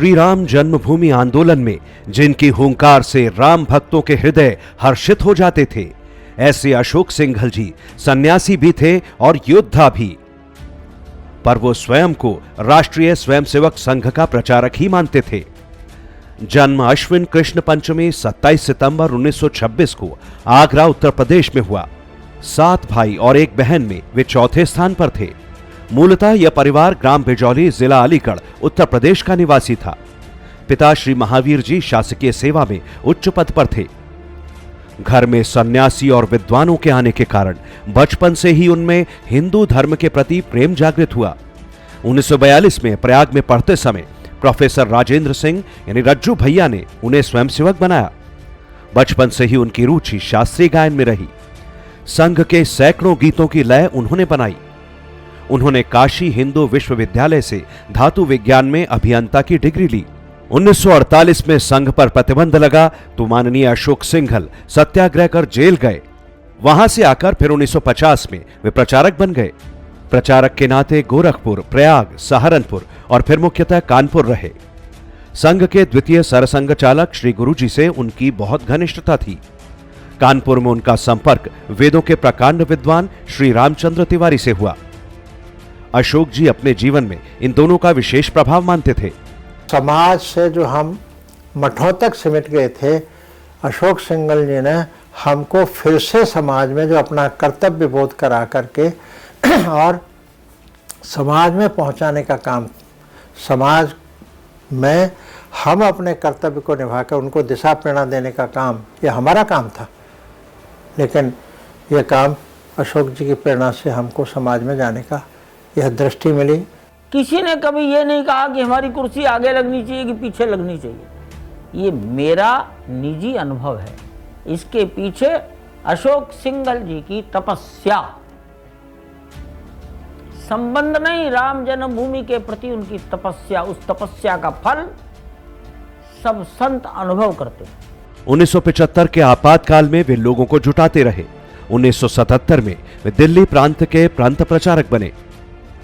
श्री राम जन्मभूमि आंदोलन में जिनकी हुंकार से राम भक्तों के हृदय हर्षित हो जाते थे, ऐसे अशोक सिंघल जी सन्यासी भी थे और योद्धा भी। पर वो स्वयं को राष्ट्रीय स्वयंसेवक संघ का प्रचारक ही मानते थे। जन्म अश्विन कृष्ण पंचमी 27 सितंबर 1926 को आगरा उत्तर प्रदेश में हुआ। 7 भाई और 1 बहन में वे चौथे स्थान पर थे। मूलतः यह परिवार ग्राम बिजौली, जिला अलीगढ़, उत्तर प्रदेश का निवासी था। पिता श्री महावीर जी शासकीय सेवा में उच्च पद पर थे। घर में सन्यासी और विद्वानों के आने के कारण बचपन से ही उनमें हिंदू धर्म के प्रति प्रेम जागृत हुआ। 1942 में प्रयाग में पढ़ते समय प्रोफेसर राजेंद्र सिंह यानी रज्जू भैया ने उन्हें स्वयंसेवक बनाया। बचपन से ही उनकी रुचि शास्त्रीय गायन में रही। संघ के सैकड़ों गीतों की लय उन्होंने बनाई। उन्होंने काशी हिंदू विश्वविद्यालय से धातु विज्ञान में अभियंता की डिग्री ली। 1948 में संघ पर प्रतिबंध लगा तो माननीय अशोक सिंघल सत्याग्रह कर जेल गए। वहां से आकर फिर 1950 में वे प्रचारक बन गए। प्रचारक के नाते गोरखपुर, प्रयाग, सहारनपुर और फिर मुख्यतः कानपुर रहे। संघ के द्वितीय सरसंघ चालक श्री गुरुजी से उनकी बहुत घनिष्ठता थी। कानपुर में उनका संपर्क वेदों के प्रकांड विद्वान श्री रामचंद्र तिवारी से हुआ। अशोक जी अपने जीवन में इन दोनों का विशेष प्रभाव मानते थे। समाज से जो हम मठों तक सिमट गए थे, अशोक सिंघल जी ने हमको फिर से समाज में जो अपना कर्तव्य बोध करा करके और समाज में पहुंचाने का काम, समाज में हम अपने कर्तव्य को निभाकर उनको दिशा प्रेरणा देने का काम, ये हमारा काम था। लेकिन यह काम अशोक जी की प्रेरणा से हमको समाज में जाने का यह दृष्टि मिली। किसी ने कभी ये नहीं कहा कि हमारी कुर्सी आगे लगनी चाहिए कि पीछे लगनी चाहिए। ये मेरा निजी अनुभव है। इसके पीछे अशोक सिंघल जी की तपस्या, संबंध नहीं, राम जन्मभूमि के प्रति उनकी तपस्या, उस तपस्या का फल सब संत अनुभव करते हैं। 1975 के आपातकाल में वे लोगों को जुटाते रहे। 1977 में वे दिल्ली प्रांत के प्रांत प्रचारक बने।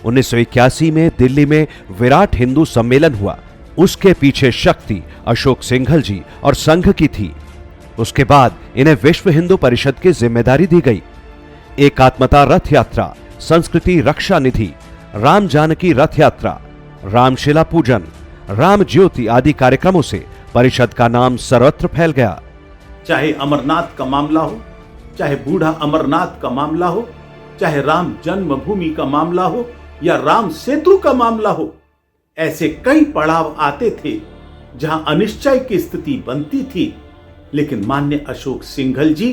1981 में दिल्ली में विराट हिंदू सम्मेलन हुआ। उसके पीछे शक्ति अशोक सिंघल जी और संघ की थी। उसके बाद इन्हें विश्व हिंदू परिषद की जिम्मेदारी दी गई। एकात्मता रथ यात्रा, संस्कृति रक्षा निधि, राम जानकी रथ यात्रा, रामशिला पूजन, राम ज्योति आदि कार्यक्रमों से परिषद का नाम सर्वत्र फैल गया। चाहे अमरनाथ का मामला हो, चाहे बूढ़ा अमरनाथ का मामला हो, चाहे राम जन्मभूमि का मामला हो या राम सेतु का मामला हो, ऐसे कई पड़ाव आते थे जहां अनिश्चय की स्थिति बनती थी। लेकिन माननीय अशोक सिंघल जी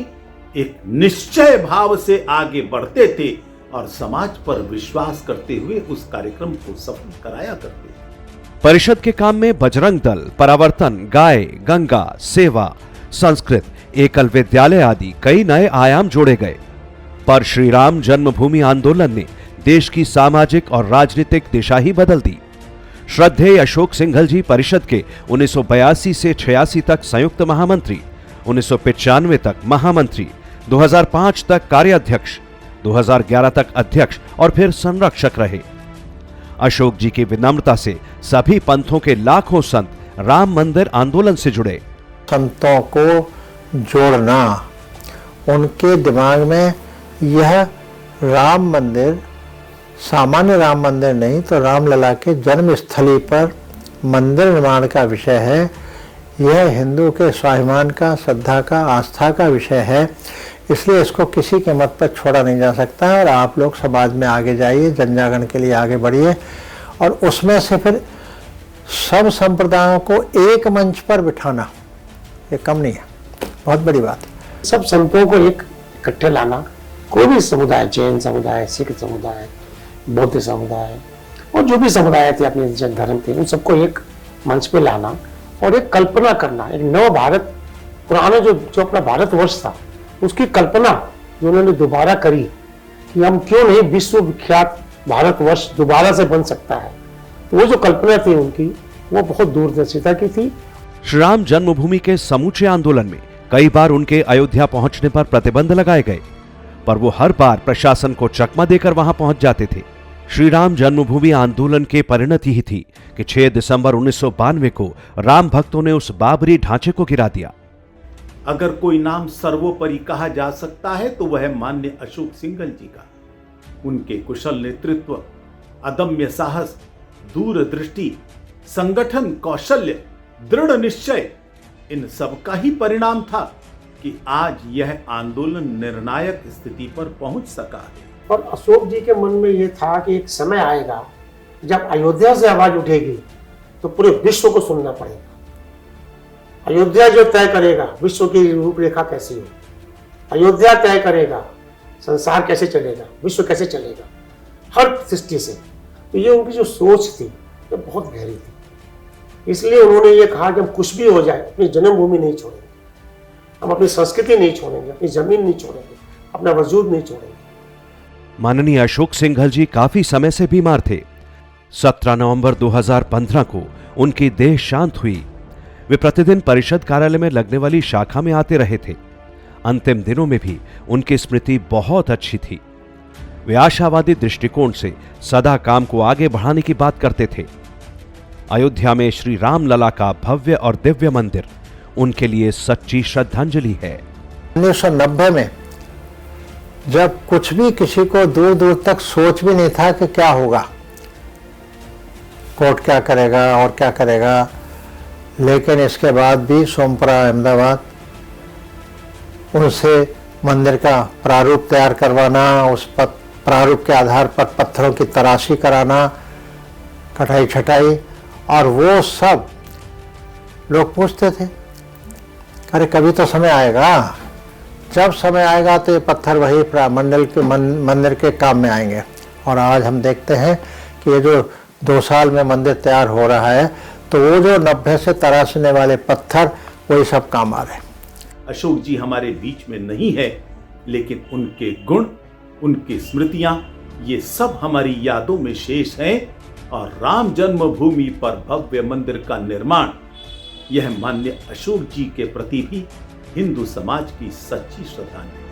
एक निश्चय भाव से आगे बढ़ते थे और समाज पर विश्वास करते हुए उस कार्यक्रम को सफल कराया करते थे। परिषद के काम में बजरंग दल, परावर्तन, गाय, गंगा, सेवा, संस्कृत, एकल विद्यालय आदि कई नए आयाम जोड़े गए। पर श्री राम जन्मभूमि आंदोलन ने देश की सामाजिक और राजनीतिक दिशा ही बदल दी। श्रद्धेय अशोक सिंघल जी परिषद के 1982 से 86 तक संयुक्त महामंत्री, 1995 तक महामंत्री, 2005 तक कार्याध्यक्ष, 2011 तक अध्यक्ष और फिर संरक्षक रहे। अशोक जी की विनम्रता से सभी पंथों के लाखों संत राम मंदिर आंदोलन से जुड़े। संतों को जोड़ना, उनके दिमाग में यह राम मंदिर सामान्य राम मंदिर नहीं तो रामलला के जन्म स्थली पर मंदिर निर्माण का विषय है। यह हिंदू के स्वाभिमान का, श्रद्धा का, आस्था का विषय है। इसलिए इसको किसी के मत पर छोड़ा नहीं जा सकता है। और आप लोग समाज में आगे जाइए, जन जागरण के लिए आगे बढ़िए और उसमें से फिर सब संप्रदायों को एक मंच पर बिठाना, ये कम नहीं है, बहुत बड़ी बात है। सब संतों को एक इकट्ठे लाना, कोई भी समुदाय, जैन समुदाय, सिख समुदाय, बौद्ध समुदाय और जो भी समुदाय थे अपने जन धर्म थे, उन सबको एक मंच पे लाना और एक कल्पना करना, एक नव भारत, पुराना जो अपना भारतवर्ष था उसकी कल्पना जो उन्होंने दोबारा करी कि हम क्यों नहीं विश्व विख्यात भारतवर्ष दोबारा से बन सकता है। तो वो जो कल्पना थी उनकी, वो बहुत दूरदर्शिता की थी। श्री राम जन्मभूमि के समूचे आंदोलन में कई बार उनके अयोध्या पहुंचने पर प्रतिबंध लगाए गए, पर वो हर बार प्रशासन को चकमा देकर वहां पहुंच जाते थे। श्री राम जन्मभूमि आंदोलन के परिणति ही थी कि 6 दिसंबर 1992 को राम भक्तों ने उस बाबरी ढांचे को गिरा दिया। अगर कोई नाम सर्वोपरि कहा जा सकता है तो वह माननीय अशोक सिंघल जी का। उनके कुशल नेतृत्व, अदम्य साहस, दूरदृष्टि, संगठन कौशल्य, दृढ़ निश्चय, इन सब का ही परिणाम था कि आज यह आंदोलन निर्णायक स्थिति पर पहुंच सका है। और अशोक जी के मन में ये था कि एक समय आएगा जब अयोध्या से आवाज उठेगी तो पूरे विश्व को सुनना पड़ेगा। अयोध्या जो तय करेगा विश्व की रूपरेखा कैसी हो, अयोध्या तय करेगा संसार कैसे चलेगा, विश्व कैसे चलेगा, हर दृष्टि से। तो ये उनकी जो सोच थी ये बहुत गहरी थी। इसलिए उन्होंने ये कहा कि हम कुछ भी हो जाए अपनी जन्मभूमि नहीं छोड़ेंगे, हम अपनी संस्कृति नहीं छोड़ेंगे, अपनी जमीन नहीं छोड़ेंगे, अपना वजूद नहीं छोड़ेंगे। माननीय अशोक सिंघल जी काफी समय से बीमार थे। 17 नवंबर 2015 को उनकी देह शांत हुई। वे प्रतिदिन परिषद कार्यालय में लगने वाली शाखा में आते रहे थे। अंतिम दिनों में भी उनकी स्मृति बहुत अच्छी थी। वे आशावादी दृष्टिकोण से सदा काम को आगे बढ़ाने की बात करते थे। अयोध्या में श्री राम लला का भव्य और दिव्य मंदिर उनके लिए सच्ची श्रद्धांजलि है। 1990 में जब कुछ भी किसी को दूर दूर तक सोच भी नहीं था कि क्या होगा, कोर्ट क्या करेगा और क्या करेगा, लेकिन इसके बाद भी सोमपुरा अहमदाबाद उनसे मंदिर का प्रारूप तैयार करवाना, उस प्रारूप के आधार पर पत्थरों की तराशी कराना, कटाई छटाई, और वो सब लोग पूछते थे अरे कभी तो समय आएगा, जब समय आएगा तो ये पत्थर वही मंदिर के काम में आएंगे। और आज हम देखते हैं कि ये जो 2 साल में मंदिर तैयार हो रहा है तो वो जो 90 से तराशने वाले पत्थर वही सब काम आ रहे हैं। अशोक जी हमारे बीच में नहीं है, लेकिन उनके गुण, उनकी स्मृतियां, ये सब हमारी यादों में शेष हैं। और राम जन्मभूमि पर भव्य मंदिर का निर्माण, यह माननीय अशोक जी के प्रति भी हिंदू समाज की सच्ची श्रद्धांजलि।